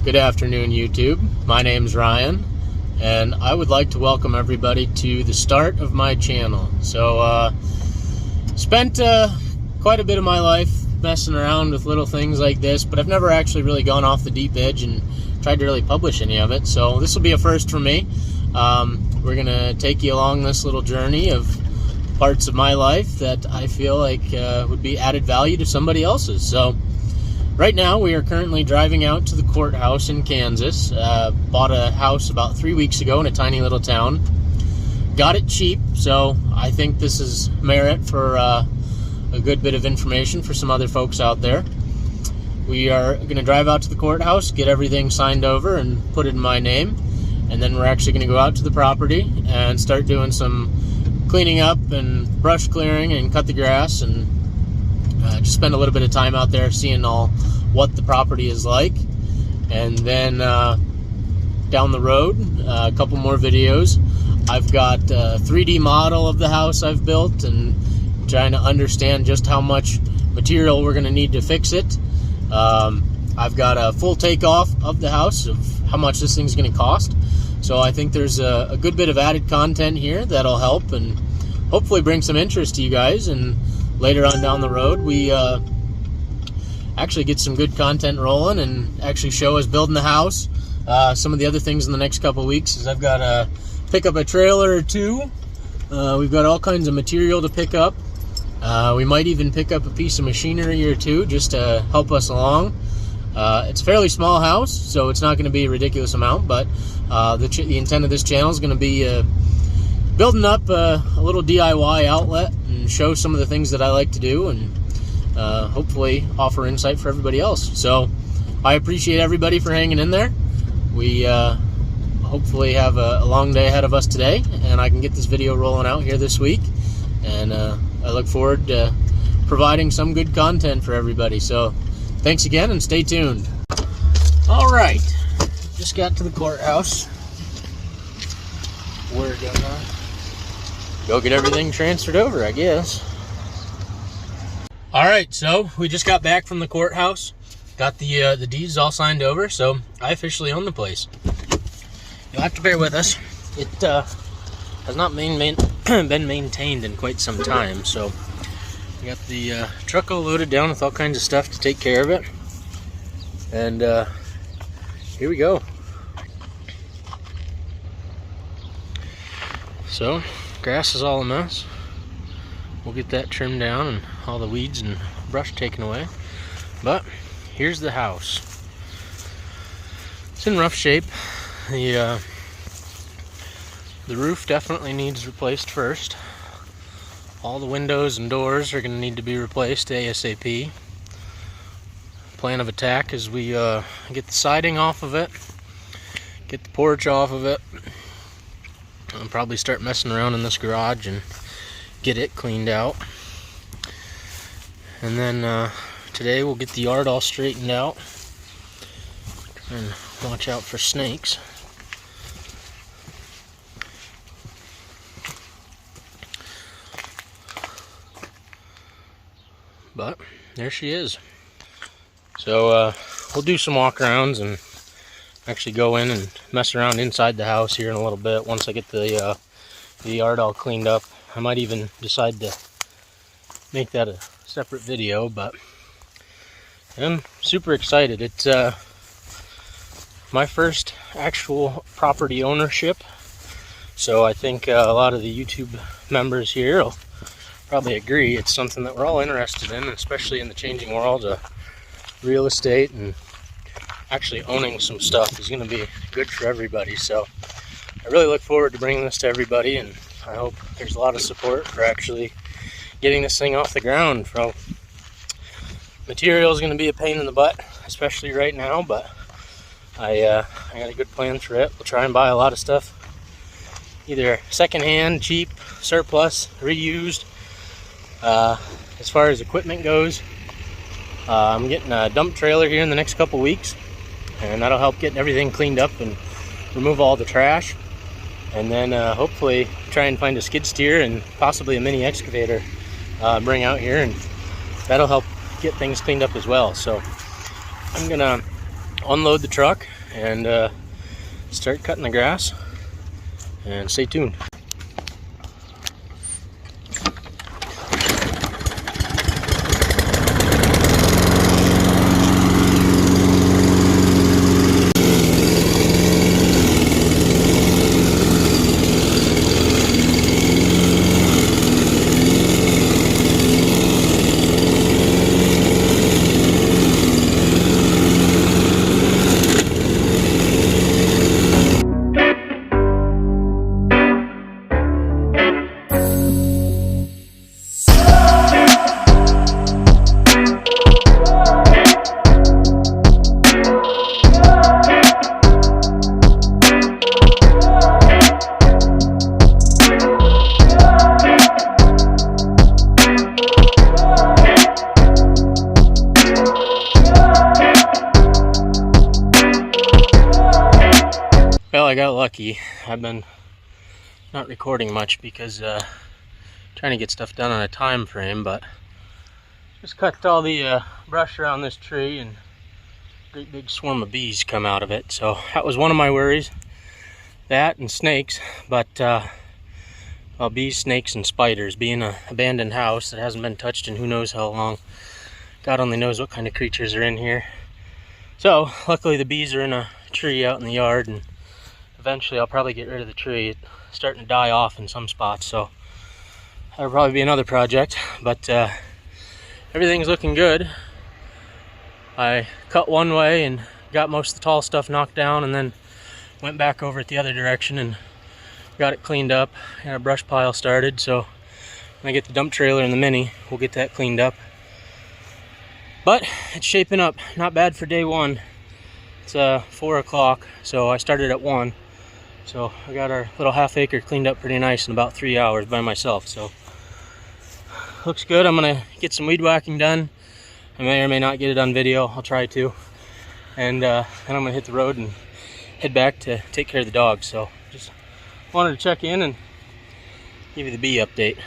Good afternoon, YouTube. My name's Ryan, and I would like to welcome everybody to the start of my channel. So, spent quite a bit of my life messing around with little things like this, but I've never actually really gone off the deep edge and tried to really publish any of it. So this will be a first for me. We're going to take you along this little journey of parts of my life that I feel like would be added value to somebody else's. So right now we are currently driving out to the courthouse in Kansas. Bought a house about 3 weeks ago in a tiny little town. Got it cheap, so I think this is merit for a good bit of information for some other folks out there. We are going to drive out to the courthouse, get everything signed over and put it in my name, and then we're actually going to go out to the property and start doing some cleaning up and brush clearing and cut the grass and just spend a little bit of time out there seeing all what the property is like. And then down the road, a couple more videos. I've got a 3D model of the house I've built and trying to understand just how much material we're going to need to fix it. I've got a full takeoff of the house of how much this thing's going to cost. So I think there's a good bit of added content here that'll help and hopefully bring some interest to you guys. And later on down the road, we actually get some good content rolling and actually show us building the house. Some of the other things in the next couple of weeks is I've got to pick up a trailer or two. We've got all kinds of material to pick up. We might even pick up a piece of machinery or two just to help us along. It's a fairly small house, so it's not going to be a ridiculous amount, but the intent of this channel is going to be building up a little DIY outlet and show some of the things that I like to do and hopefully offer insight for everybody else. So I appreciate everybody for hanging in there. We hopefully have a long day ahead of us today, and I can get this video rolling out here this week. And I look forward to providing some good content for everybody. So thanks again and stay tuned. All right, just got to the courthouse. We're gonna go get everything transferred over, I guess. All right, so we just got back from the courthouse. Got the deeds all signed over, so I officially own the place. You'll have to bear with us. It has not been maintained in quite some time, so we got the truck all loaded down with all kinds of stuff to take care of it, and here we go. So grass is all a mess. We'll get that trimmed down and all the weeds and brush taken away, but here's the house. It's in rough shape. The roof definitely needs replaced first. All the windows and doors are going to need to be replaced ASAP. Plan of attack is we get the siding off of it, get the porch off of it, and probably start messing around in this garage and get it cleaned out. And then today we'll get the yard all straightened out and watch out for snakes. But there she is. So we'll do some walk-arounds and actually go in and mess around inside the house here in a little bit once I get the yard all cleaned up. I might even decide to make that a separate video, but I'm super excited. It's my first actual property ownership, so I think a lot of the YouTube members here will probably agree it's something that we're all interested in, especially in the changing world of real estate, and actually owning some stuff is going to be good for everybody. So I really look forward to bringing this to everybody, and I hope there's a lot of support for actually getting this thing off the ground. Material is going to be a pain in the butt, especially right now, but I got a good plan for it. We'll try and buy a lot of stuff either secondhand, cheap, surplus, reused. As far as equipment goes, I'm getting a dump trailer here in the next couple weeks, and that'll help getting everything cleaned up and remove all the trash. And then hopefully try and find a skid steer and possibly a mini excavator bring out here, and that'll help get things cleaned up as well. So I'm gonna unload the truck and start cutting the grass. And stay tuned. Well, I got lucky. I've been not recording much because trying to get stuff done on a time frame, but just cut all the brush around this tree and a great big swarm of bees come out of it. So that was one of my worries, that and snakes. But well, bees, snakes, and spiders. Being an abandoned house that hasn't been touched in who knows how long, God only knows what kind of creatures are in here. So luckily the bees are in a tree out in the yard, and eventually I'll probably get rid of the tree. It's starting to die off in some spots, so that'll probably be another project. But everything's looking good. I cut one way and got most of the tall stuff knocked down, and then went back over it the other direction and got it cleaned up. Got a brush pile started, so when I get the dump trailer and the Mini, we'll get that cleaned up. But it's shaping up not bad for day one. It's 4 o'clock, so I started at 1. So I got our little half acre cleaned up pretty nice in about 3 hours by myself. So looks good. I'm gonna get some weed whacking done. I may or may not get it on video. I'll try to. And then I'm gonna hit the road and head back to take care of the dogs. So just wanted to check in and give you the bee update.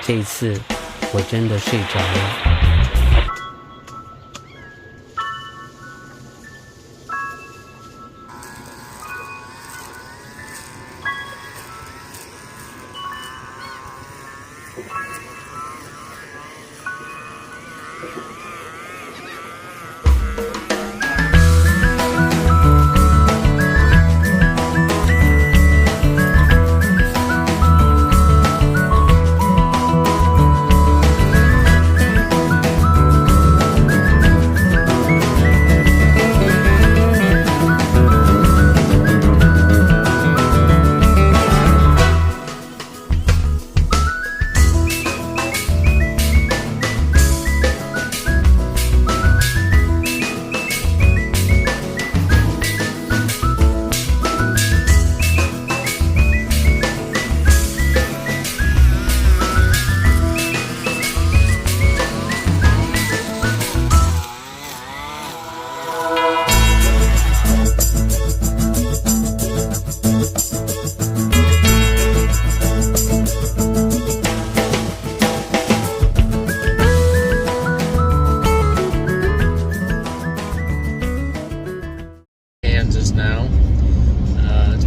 这一次我真的睡着了。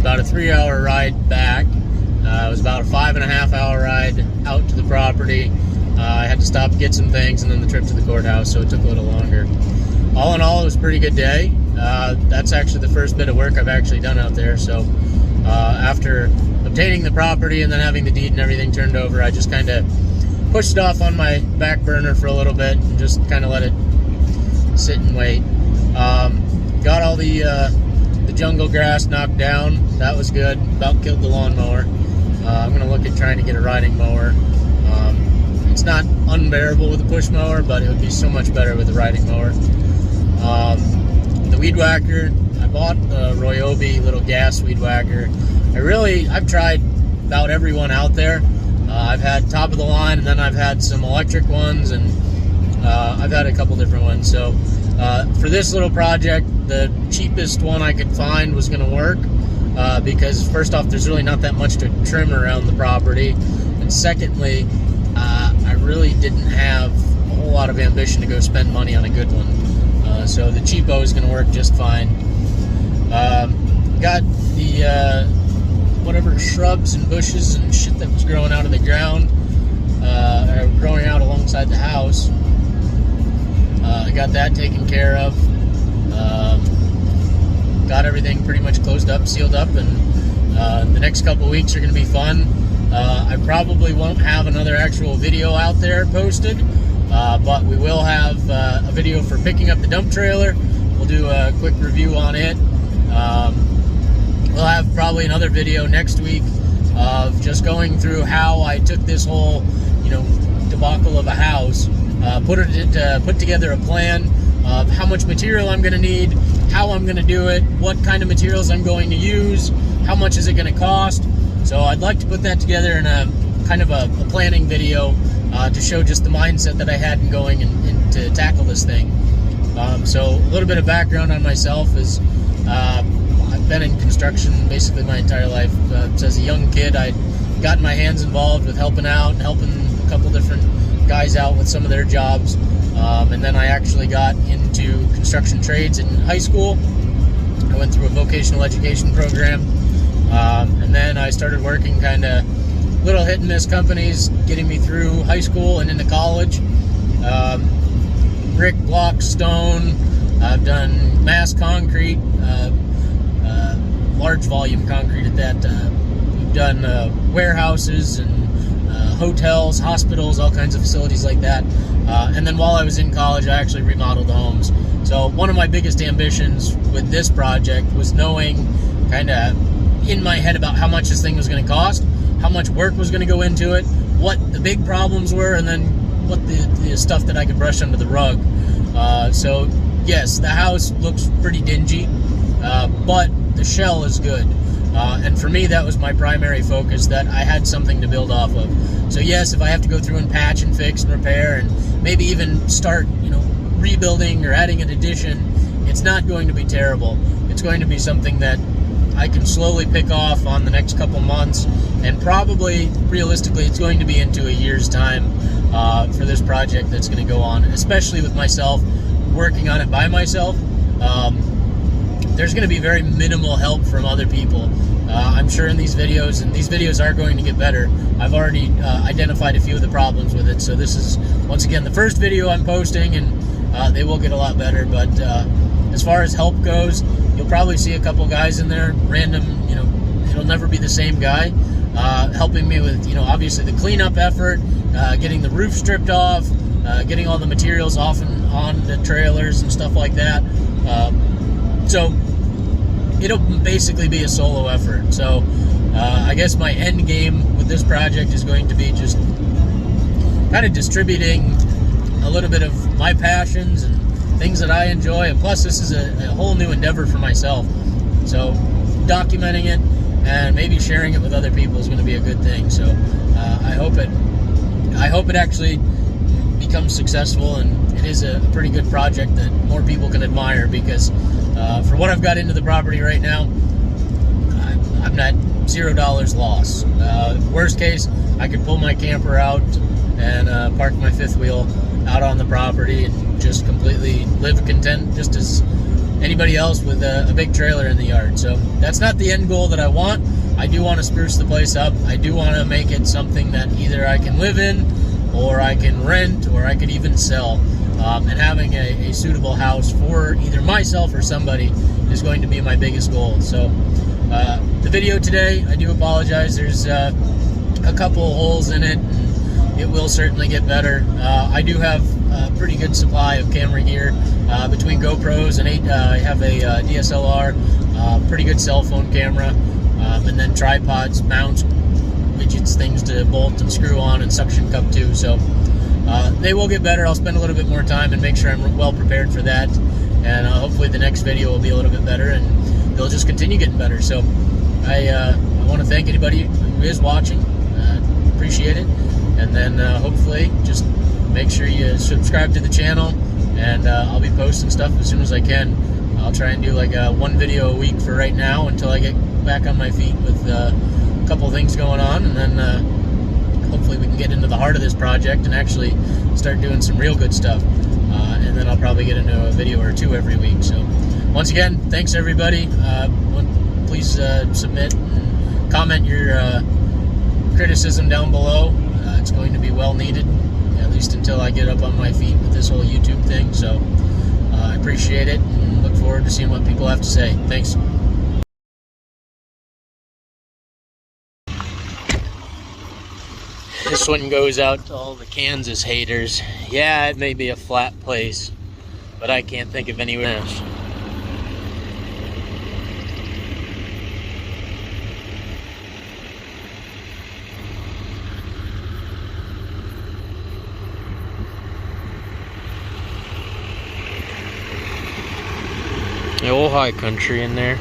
About a 3-hour ride back. It was about a 5.5-hour ride out to the property. I had had to stop, get some things, and then the trip to the courthouse, so it took a little longer. All in all, it was a pretty good day. That's actually the first bit of work I've actually done out there. So after obtaining the property and then having the deed and everything turned over, I just kind of pushed it off on my back burner for a little bit and just kind of let it sit and wait. Got all the jungle grass knocked down. That was good. About killed the lawnmower. I'm going to look at trying to get a riding mower. It's not unbearable with a push mower, but it would be so much better with a riding mower. The weed whacker, I bought the Ryobi little gas weed whacker. I've tried about every one out there. I've had top of the line, and then I've had some electric ones, and I've had a couple different ones. So for this little project, the cheapest one I could find was going to work because first off, there's really not that much to trim around the property, and secondly, I really didn't have a whole lot of ambition to go spend money on a good one. So the cheapo is going to work just fine. Got the whatever shrubs and bushes and shit that was growing out of the ground, growing out alongside the house. I got that taken care of. Got everything pretty much closed up, sealed up, and the next couple weeks are going to be fun. I probably won't have another actual video out there posted, but we will have a video for picking up the dump trailer. We'll do a quick review on it. We'll have probably another video next week of just going through how I took this whole, debacle of a house, put together a plan of how much material I'm going to need, how I'm going to do it, what kind of materials I'm going to use, how much is it going to cost. So I'd like to put that together in a kind of a planning video to show just the mindset that I had in going and to tackle this thing. So a little bit of background on myself is I've been in construction basically my entire life. As a young kid, I got my hands involved with helping out and helping a couple different guys out with some of their jobs. And then I actually got into construction trades in high school. I went through a vocational education program. And then I started working kind of little hit and miss companies, getting me through high school and into college. Brick, block, stone. I've done mass concrete, large volume concrete at that. We've done warehouses and hotels, hospitals, all kinds of facilities like that. And then while I was in college, I actually remodeled homes. So one of my biggest ambitions with this project was knowing kind of in my head about how much this thing was going to cost, how much work was going to go into it, what the big problems were, and then what the stuff that I could brush under the rug. So yes, the house looks pretty dingy, but the shell is good. And for me, that was my primary focus, that I had something to build off of. So yes, if I have to go through and patch and fix and repair and maybe even start, rebuilding or adding an addition, it's not going to be terrible. It's going to be something that I can slowly pick off on the next couple months, and probably, realistically, it's going to be into a year's time for this project that's going to go on, especially with myself working on it by myself. There's going to be very minimal help from other people. I'm sure in these videos, and these videos are going to get better. I've already identified a few of the problems with it, so this is, once again, the first video I'm posting, and they will get a lot better. But as far as help goes, you'll probably see a couple guys in there, random, it'll never be the same guy, helping me with, obviously the cleanup effort, getting the roof stripped off, getting all the materials off and on the trailers and stuff like that. So it'll basically be a solo effort. So I guess my end game with this project is going to be just kind of distributing a little bit of my passions and things that I enjoy, and plus this is a whole new endeavor for myself. So documenting it and maybe sharing it with other people is going to be a good thing. So I hope it actually becomes successful, and it is a pretty good project that more people can admire, because for what I've got into the property right now, I'm not $0 loss. Worst case, I could pull my camper out and park my fifth wheel out on the property and just completely live content, just as anybody else with a big trailer in the yard. So that's not the end goal that I want. I do want to spruce the place up. I do want to make it something that either I can live in, or I can rent, or I could even sell. And having a suitable house for either myself or somebody is going to be my biggest goal. So the video today, I do apologize, there's a couple holes in it, and it will certainly get better. I do have a pretty good supply of camera gear between GoPros and I have a DSLR, pretty good cell phone camera, and then tripods, mounts, widgets, things to bolt and screw on, and suction cup too. So they will get better. I'll spend a little bit more time and make sure I'm well prepared for that, and hopefully the next video will be a little bit better, and they'll just continue getting better. So I want to thank anybody who is watching. Appreciate it. And then hopefully just make sure you subscribe to the channel, and I'll be posting stuff as soon as I can. I'll try and do like one video a week for right now until I get back on my feet with a couple things going on, and then hopefully we can get into the heart of this project and actually start doing some real good stuff. And then I'll probably get into a video or two every week. So once again, thanks everybody. Please submit and comment your criticism down below. It's going to be well needed, at least until I get up on my feet with this whole YouTube thing. So I appreciate it and look forward to seeing what people have to say. Thanks. This one goes out to all the Kansas haters. Yeah, it may be a flat place, but I can't think of anywhere else. The old high country in there.